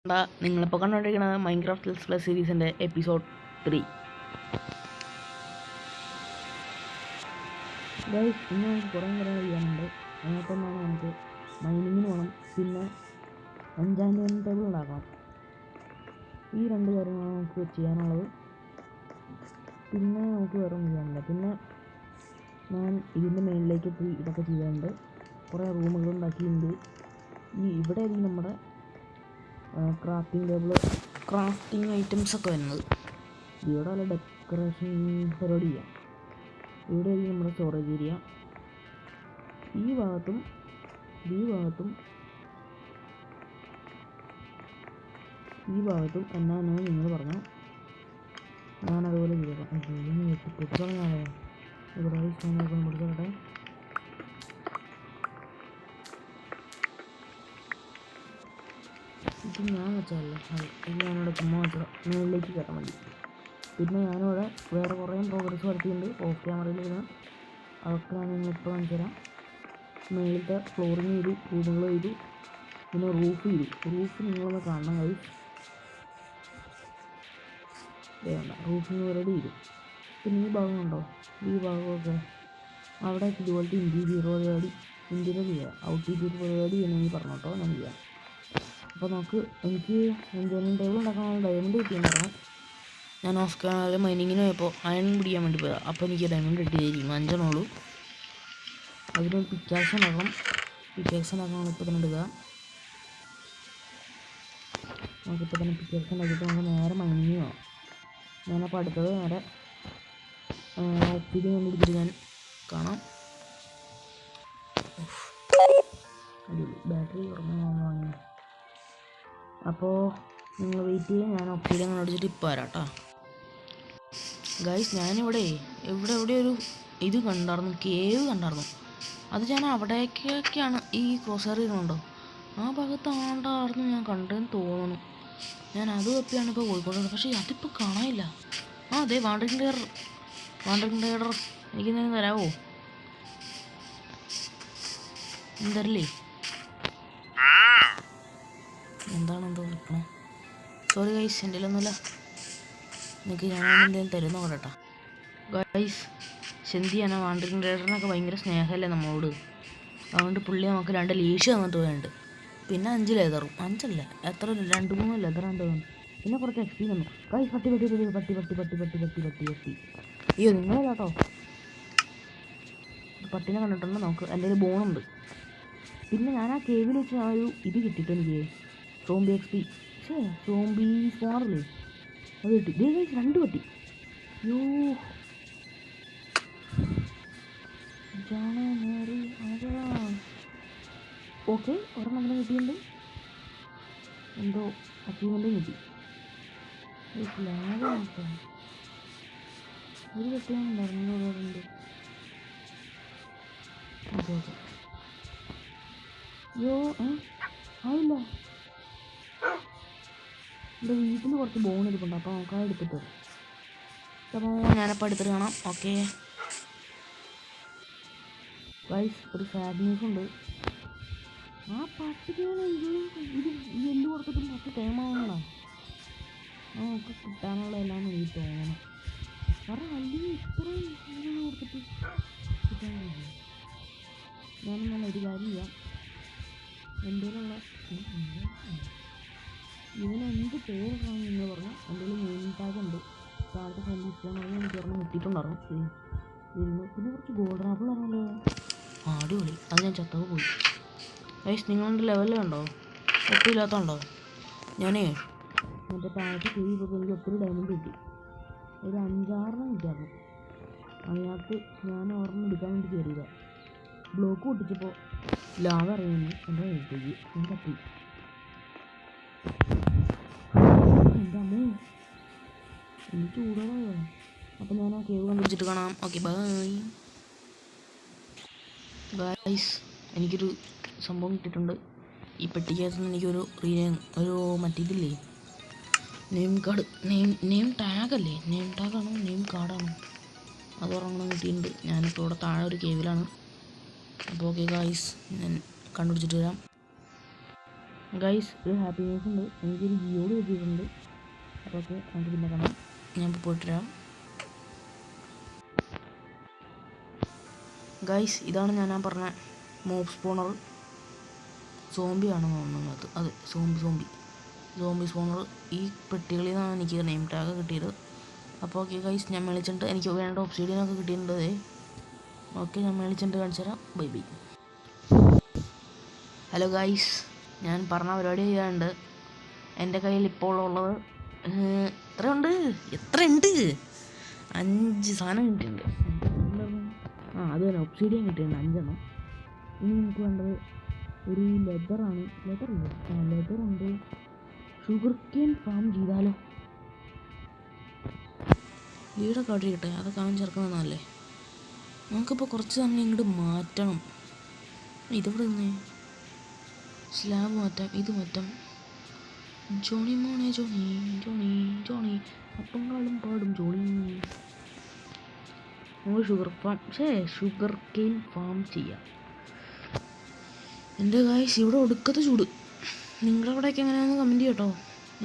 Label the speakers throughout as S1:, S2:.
S1: നിങ്ങളിപ്പോൾ കണ്ടുകൊണ്ടിരിക്കുന്നത് Minecraft let's play സീരീസിൻ്റെ എപ്പിസോഡ് 3. ഗൈസ്, ഇന്ന് നമുക്ക് കുറേ കാര്യങ്ങൾ ചെയ്യാനുണ്ട്. അതിനകത്തൊന്നാണ് നമുക്ക് മൈനിങ്ങിന് പോകണം, പിന്നെ എൻചാൻറ്റ്മെൻറ്റ് ടേബിൾ ഉണ്ടാക്കണം. ഈ രണ്ട് കാര്യങ്ങളാണ് നമുക്ക് ചെയ്യാനുള്ളത്. പിന്നെ നമുക്ക് വേറെ ഒന്നും ചെയ്യാനില്ല. പിന്നെ ഞാൻ ഇതിൻ്റെ മേളിലേക്ക് പോയി ഇതൊക്കെ ചെയ്യാനുണ്ട്. കുറേ റൂമുകൾ ഉണ്ടാക്കിയിട്ടുണ്ട്. ഇവിടെ നമ്മുടെ ക്രാഫ്റ്റിംഗ് ടേബിൾ, ക്രാഫ്റ്റിംഗ് ഐറ്റംസൊക്കെ വരുന്നത്. ഇവിടെ വല്ല ഡെക്കറേഷൻ പരിപാടി ചെയ്യാം. ഇവിടെ ആയിരിക്കും നമ്മുടെ സ്റ്റോറേജ് ഏരിയ. ഈ ഭാഗത്തും എന്നാണ് നിങ്ങൾ പറഞ്ഞാൽ ഞാനതുപോലെ ചെയ്തേക്കാം. പൊട്ടിത്തുടങ്ങാതെ ഇവിടെ സ്റ്റോണൊക്കെ കൊടുത്തോട്ടെ. ഇത് ഞാൻ വെച്ചതല്ല, ഇത് ഞാനിവിടെ ചുമ്മാ വെച്ചത് മുകളിലേക്ക് കയറാൻ വേണ്ടി. പിന്നെ ഞാനിവിടെ വേറെ കുറേ പ്രോഗ്രസ് വരുത്തിയിട്ടുണ്ട് ഓഫ് ക്യാമറയിലിരുന്ന്. അതൊക്കെ ഞാൻ നിങ്ങളിപ്പോൾ കാണിച്ചു തരാം. മുകളിലത്തെ ഫ്ലോറിങ് ചെയ്തു, റൂമുകൾ ചെയ്തു, പിന്നെ റൂഫ് ചെയ്തു. റൂഫ് നിങ്ങളൊന്ന് കാണണം കഴിയും. വേണ്ട, റൂഫിങ് പരിപാടി ചെയ്തു. പിന്നെ ഈ ഭാഗമുണ്ടോ, ഈ ഭാഗമൊക്കെ അവിടെ ഇതുപോലത്തെ ഇൻറ്റീരിയർ ചെയ്യാം. ഔട്ട് ഇൻറ്റീരിയർ പരിപാടി ചെയ്യണമെങ്കിൽ പറഞ്ഞോട്ടോ, ഞാൻ ചെയ്യാം. അപ്പോൾ എനിക്ക് എൻജോയ്മെൻറ്റ് ടേബിൾ ഉണ്ടാക്കാൻ ഡയമണ്ട് കിട്ടിയിട്ടുണ്ടായിരുന്നു. ഞാൻ ഓഫ് ക്യാമറയിൽ മൈനിങ്ങിന് പോയപ്പോൾ അയൺ പിടിക്കാൻ വേണ്ടി പോയതാണ്. അപ്പോൾ എനിക്ക് ഡയമണ്ട് കിട്ടിയിരിക്കും 5 എണ്ണമുള്ളൂ. അതിനൊരു പിക്കാക്സ് ഉണ്ടാക്കണം. ഇപ്പോൾ തന്നെ എടുക്കുക. നമുക്കിപ്പോൾ തന്നെ പിക്കാക്സ് ഉണ്ടാക്കിയിട്ട് നമുക്ക് നേരെ മൈനിങ് പോകാം. ഞാനപ്പോൾ അടുത്തത് നേരെ ഒപ്പിന് വേണ്ടി എടുത്തിട്ട് ഞാൻ കാണാം. ബാറ്ററി വാങ്ങി. അപ്പോൾ നിങ്ങൾ വെയിറ്റ് ചെയ്യുക, ഞാൻ ഒപ്പിയിലും അടിച്ചിട്ട് ഇപ്പോൾ വരാം കേട്ടോ. ഗൈസ്, ഞാനിവിടെ ഒരു ഇത് കണ്ടായിരുന്നു, കേവ് കണ്ടായിരുന്നു. അത് ഞാൻ അവിടേക്കൊക്കെയാണ് ഈ ക്രോസർ ഇരുന്നുണ്ടോ, ആ ഭാഗത്താണ്ടായിരുന്നു ഞാൻ കണ്ടതെന്ന് തോന്നുന്നു. ഞാൻ അത് തപ്പിയാണ് ഇപ്പോൾ പോയിക്കൊണ്ടിരുന്നത്. പക്ഷേ അതിപ്പോൾ കാണാനില്ല. അതെ, വാണ്ടറിങ് ഡയറർ എനിക്കെന്തെങ്കിലും തരാമോ? എന്തരല്ലേ? എന്താണെന്തോ നിൽക്കണേ. സോറി ഗൈസ്, എൻ്റെ ഒന്നുമില്ല. നിങ്ങൾക്ക് ഞാൻ എന്തെങ്കിലും തരുന്ന കേട്ടോ. ഗൈസ്, സെന്തിയാണ് വാണ്ടറിങ് ഡയററിനൊക്കെ ഭയങ്കര സ്നേഹമല്ലേ നമ്മളോട്. അതുകൊണ്ട് പുള്ളി നമുക്ക് 2 ലീഷ് തന്നിട്ട് പോയുണ്ട്. പിന്നെ 5 ലെതറും, 5 എത്ര 2-3 ലെതറാണ്ട് തന്നു. പിന്നെ കുറച്ച് എക്സ്പീരിയൻസ് തന്നു. ഗൈസ്, പട്ടി. അയ്യോ, നിങ്ങളല്ല കേട്ടോ. പട്ടിനെ കണ്ടിട്ടുണ്ട്. നമുക്ക് എൻ്റെ ഒരു ബോണുണ്ട്. പിന്നെ ഞാൻ ആ കേവിൽ വെച്ച് ആ ഒരു ഇത് കിട്ടിയിട്ട് എനിക്ക് സോംബി എക്സ്പി, സോംബി സ്പോണറില്ലേ, അത് കിട്ടി. 2 പട്ടി. യോ, ഓക്കെ, ഒരെണ്ണം കിട്ടിയിട്ടുണ്ട്. എന്തോ അച്ചീവ്മെൻറ്റും കിട്ടി. ഒരു കെട്ടിയാണുണ്ടായിരുന്നു. ഓക്കെ. യോ, ആയില്ല. എൻ്റെ വീട്ടിൽ കുറച്ച് ബോൺ ഇരിപ്പുണ്ട്, അപ്പോൾ നമുക്ക് അത് എടുത്തിട്ട് വരും. അപ്പോൾ ഞാനപ്പോൾ എടുത്തിട്ട് കാണാം. ഓക്കെ ഗൈസ്, ഒരു സാഡ് ന്യൂസ് ഉണ്ട്. ആ പട്ടിക്കാണ് ഇത് എല്ല് കൊടുത്തിട്ടും പട്ടി ടൈമാവണടാ. നമുക്ക് കിട്ടാനുള്ള എല്ലാം എനിക്ക് തോന്നണം. കാരണം അല്ലെങ്കിൽ ഇത്രയും കൊടുത്തിട്ട് കിട്ടാനില്ല. ഞാനൊന്നും ഒരു കാര്യം ചെയ്യാം. എന്തെങ്കിലുള്ള ഇതിന് എന്ത് പേരിടണമെന്ന് നിങ്ങൾ പറഞ്ഞാൽ എന്തെങ്കിലും നെയിം ടാഗ് ഉണ്ട്. താഴത്തെ ഫ്രണ്ട് എനിക്ക് പറഞ്ഞ് കിട്ടിയിട്ടുണ്ടായിരുന്നു. പിന്നെ കുറച്ച് ഗോൾഡൻ ആപ്പിൾ ആണല്ലോ. അടിപൊളി. അത് ഞാൻ ചത്തവ് പോയി. ഗൈസ്, നിങ്ങളുടെ ലെവലിൽ ഉണ്ടോ? ഒപ്പില്ലാത്തതുണ്ടോ? ഞാനേ മറ്റേ താഴത്ത് കയറിയപ്പോൾ എനിക്ക് ഒത്തിരി ഡയമണ്ട് കിട്ടി. ഒരു 5-6 കിട്ടിയായിരുന്നു. അതിനകത്ത് ഞാൻ ഒരെണ്ണം എടുക്കാൻ വേണ്ടി കയറിയതാണ്. ബ്ലോക്ക് പൊട്ടിച്ചപ്പോൾ ലാവ ഇറങ്ങി എൻ്റെ കയ്യിലേക്ക്. ഞാൻ കത്തി. എൻ്റെ അമ്മേ, എനിക്ക് ചൂടാണോ? അപ്പം ഞാൻ ആ കേവ് കണ്ടുപിടിച്ചിട്ട് കാണാം. Okay, bye guys. എനിക്കൊരു സംഭവം കിട്ടിയിട്ടുണ്ട്. ഈ പെട്ടിക്കകത്ത് നിന്ന് എനിക്കൊരു മറ്റേതില്ലേ, നെയിം കാർഡ്, നെയിം ടാഗല്ലേ, നെയിം ടാഗാണോ നെയിം കാർഡാണോ, അത് ഒരെണ്ണം കിട്ടിയിട്ടുണ്ട്. ഞാനിപ്പോൾ ഇവിടെ താഴെ ഒരു കേവിലാണ്. അപ്പോൾ ഓക്കെ ഗൈസ്, ഞാൻ കണ്ടുപിടിച്ചിട്ട് വരാം. ഗൈസ് ഒരു ഹാപ്പി ന്യൂസ് ഉണ്ട്, എനിക്കൊരു ജിയോട് കിട്ടിയിട്ടുണ്ട്. അപ്പോൾ ഓക്കെ, നമുക്ക് പിന്നെ കാണാം. ഞാൻ ഇപ്പോൾ പോയിട്ട് വരാം. ഗൈസ് ഇതാണ് ഞാൻ പറഞ്ഞ മോബ് സ്പോണർ. സോംബിയാണെന്ന് തോന്നുന്നത്. അതെ, സോംബി സ്പോണർ. ഈ പെട്ടികളിൽ നിന്നാണ് എനിക്ക് നെയിം ടാഗ് കിട്ടിയത്. അപ്പോൾ ഓക്കെ ഗൈസ്, ഞാൻ മേടിച്ചിട്ട് എനിക്ക് വേണ്ട ഒബ്സിഡിയനൊക്കെ കിട്ടിയിട്ടുണ്ട്. ഓക്കെ, ഞാൻ മേടിച്ചിട്ട് കാണിച്ചു തരാം. Bye bye. ഹലോ ഗൈസ്, ഞാൻ പറഞ്ഞ പരിപാടി ചെയ്യാനുണ്ട്. എൻ്റെ കയ്യിൽ ഇപ്പോൾ ഉള്ളത് എത്രയുണ്ട് 5 സാധനം കിട്ടിയിട്ടുണ്ട്. അത് തന്നെ, ഒബ്സിഡിയൻ കിട്ടിയിട്ടുണ്ട് 5 എണ്ണം. ഇനി നമുക്ക് വേണ്ടത് ഒരു ലെതറാണ്. ലെതറുണ്ട്. ഷുഗർ കെയിൻ ഫാം ചെയ്താലോ? ലീഡൊക്കെ അവിടെ കിട്ടെ, അതൊക്കെ അവൻ ചേർക്കുന്നതല്ലേ. നമുക്കിപ്പോൾ കുറച്ച് തന്നെ ഇങ്ങോട്ട് മാറ്റണം. ഇതെവിടെ നിന്ന് സ്ലാബ് മാറ്റാം, ഇത് മാറ്റാം. ജോണി മോനെ ജോണി അപ്പങ്കാളും പാടും ജോണി. നമുക്ക് ഷുഗർ കെയിൻ ഫാം ചെയ്യാം. എൻ്റെ ഗൈസ് ഇവിടെ ഒടുക്കത്തെ ചൂട്. നിങ്ങളുടെ അവിടെയൊക്കെ എങ്ങനെയാണെന്ന് കമൻറ്റ് ചെയ്യട്ടോ.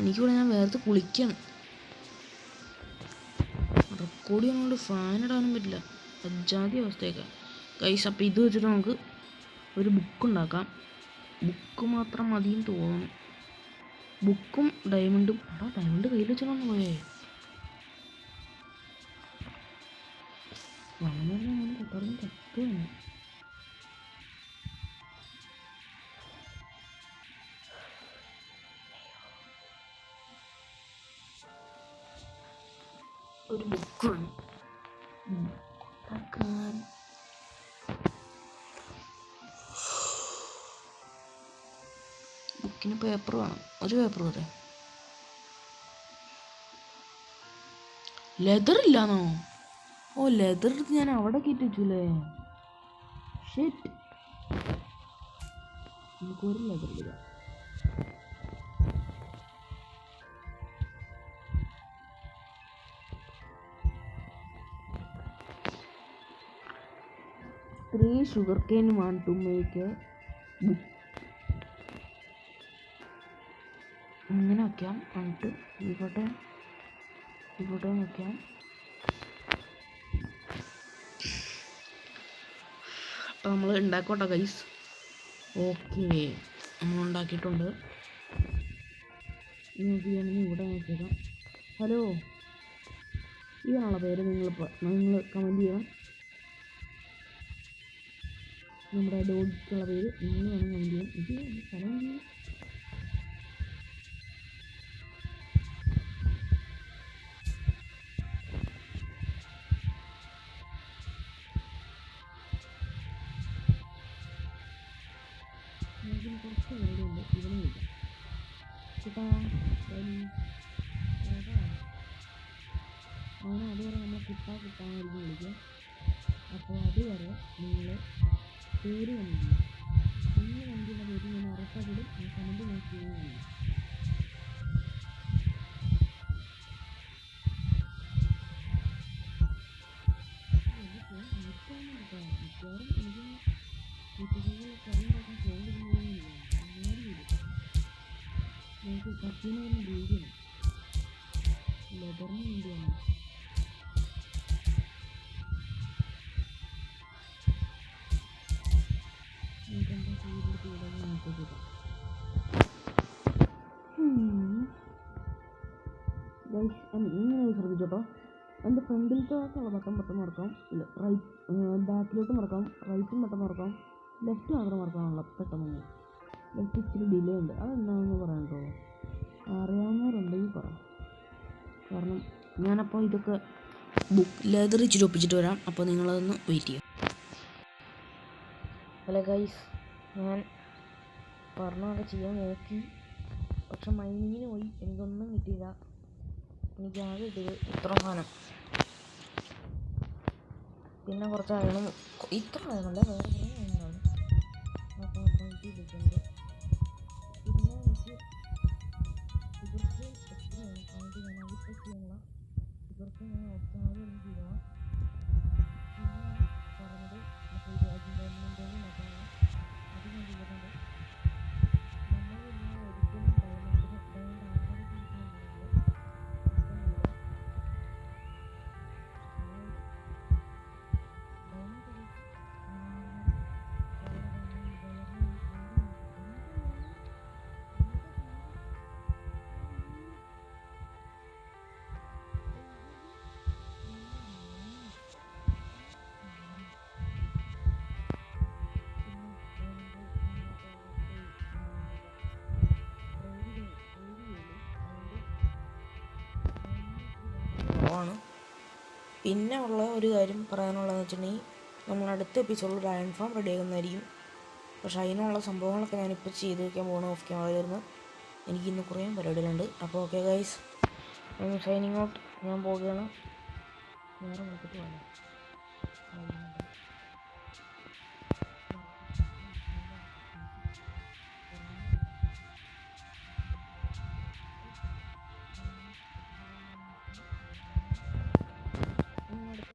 S1: എനിക്കിവിടെ ഞാൻ വേർത്ത് കുളിക്കാണ്. റെക്കോർഡ് ചെയ്യാനോട് ഫാൻ ഇടാനും പറ്റില്ല, അജാതി അവസ്ഥയൊക്കെ ഗൈസ്. അപ്പോൾ ഇത് വെച്ചിട്ട് നമുക്ക് ഒരു ബുക്ക് ഉണ്ടാക്കാം. ബുക്ക് മാത്രം മതിയെന്ന് തോന്നുന്നു. ബുക്കും ഡയമണ്ടും. ഡയമണ്ട് കയ്യിൽ വെച്ചാണ് പോയേ. തട്ടുകയാണ്. ഒരു ബുക്കാണ് ബുക്കിന് പേപ്പർ വേണം. ഒരു പേപ്പർ വരെ. ലെതർ ഇല്ലാന്നോ? ഓ, ലെതർ എടുത്ത് ഞാൻ അവിടെ കയറ്റി വെച്ചൂലേ. ഷിറ്റ്, നമുക്കൊരു ലെതർ ഇല്ല. Sugar cane want to make a book. ഇങ്ങനെ വയ്ക്കാം. എന്നിട്ട് ഇവിടെ വയ്ക്കാം. അപ്പോൾ നമ്മൾ ഉണ്ടാക്കോട്ടെ ഗൈസ്. ഓക്കെ, നമ്മൾ ഉണ്ടാക്കിയിട്ടുണ്ട്. നിങ്ങൾക്ക് വേണമെങ്കിൽ ഇവിടെ നോക്കിയേക്കാം. ഹലോ, ഇതാണുള്ള പേര്. നിങ്ങൾ കമൻറ്റ് ചെയ്യണം. നമ്മുടെ ഡോഗിക്കുള്ള പേര് നിങ്ങൾ വേണം കമൻറ്റ് ചെയ്യാം. ഇത് സ്ഥലം കുറച്ച് കാര്യമുണ്ട്. ഇവിടെ വിളിക്കാം ചേട്ടാ. അങ്ങനെ അതുവരെ നമ്മൾ കിട്ടാനായിരിക്കും വിളിക്കുക. അപ്പോൾ അതുവരെ നിങ്ങൾ പേര് കമൻറ്റ് ചെയ്യും. നിങ്ങൾ കമൻറ്റുള്ള പേര് ഞാൻ ഉറപ്പായിട്ടും കമൻറ്റ് നോക്കി ചെയ്യുന്നതാണ്. മിക്കവാറും എനിക്ക് വീട്ടുകളിൽ കറി ഉണ്ടാക്കാൻ പോകുന്നില്ല. നമുക്ക് കത്തിന് തന്നെ വീടിയാണ്, ലെതറിന് വേണ്ടിയാണ്. നമുക്ക് എന്താ ചെയ്തെടുത്ത് വിടാൻ നോക്കിയിട്ട് ഇങ്ങനെ ശ്രദ്ധിച്ചോട്ടോ. എൻ്റെ ഫ്രണ്ടിലത്തേക്കുള്ള ബട്ടൺ മറക്കാം. ഇല്ല, ബാക്കിലോട്ട് മറക്കാം. റൈറ്റും ബട്ടൺ മറക്കാം. ലെഫ്റ്റ് മാത്രം മറക്കാനുള്ള പെട്ടെന്ന്. ലെഫ്റ്റ് ഇച്ചിരി ഡിലേ ഉണ്ട്. അതെന്താണെന്ന് പറയാൻ കേട്ടോ. അറിയാവുന്നവരുണ്ടെങ്കിൽ പറ. കാരണം ഞാനപ്പോൾ ഇതൊക്കെ ലെതർ ഇച്ചിരി ഒപ്പിച്ചിട്ട് വരാം. അപ്പോൾ നിങ്ങളതൊന്ന് വെയിറ്റ് ചെയ്യാം. ഹലോ ഗൈസ്, ഞാൻ പറഞ്ഞതൊക്കെ ചെയ്യാൻ നോക്കി. പക്ഷെ മൈനിങ്ങിന് പോയി എനിക്കൊന്നും കിട്ടിയില്ല. എനിക്ക് ആകെ കിട്ടിയത് ഇത്ര സാധനം, പിന്നെ കുറച്ച് അയണം. ഇത്ര അയണമല്ല, വേറെ കുറേ അയണമാണ്. അപ്പോൾ കിട്ടിയിട്ടുണ്ട്. പിന്നെ എനിക്ക് ഇവർക്ക് എത്രയാണ് അതിൻ്റെ ഞാൻ അതിപ്പോൾ ചെയ്യാനുള്ള ഇവർക്ക് ഞാൻ ആദ്യം ചെയ്യുക. പിന്നെ പറഞ്ഞത് മറ്റേ അത് ഞാൻ ചെയ്യുന്നുണ്ട്. നമ്മൾ പിന്നെ പിന്നെ ഉള്ള ഒരു കാര്യം പറയാനുള്ളതെന്ന് വെച്ചിട്ടുണ്ടെങ്കിൽ നമ്മൾ അടുത്ത എപ്പിസോഡിൽ ഒരു അയൺ ഫാം റെഡി ആകുന്നതായിരിക്കും. പക്ഷേ അതിനുള്ള സംഭവങ്ങളൊക്കെ ഞാനിപ്പോൾ ചെയ്ത് വയ്ക്കാൻ പോകണം ഓഫ് ക്യാമറയിലിരുന്ന്. എനിക്കിന്ന് കുറേ പരിപാടികളുണ്ട്. അപ്പോൾ ഓക്കെ ഗൈസ്, ഷൈനിങ് ഔട്ട്. ഞാൻ പോവുകയാണ്. നേരെ വിളിച്ചിട്ട് പോകാം.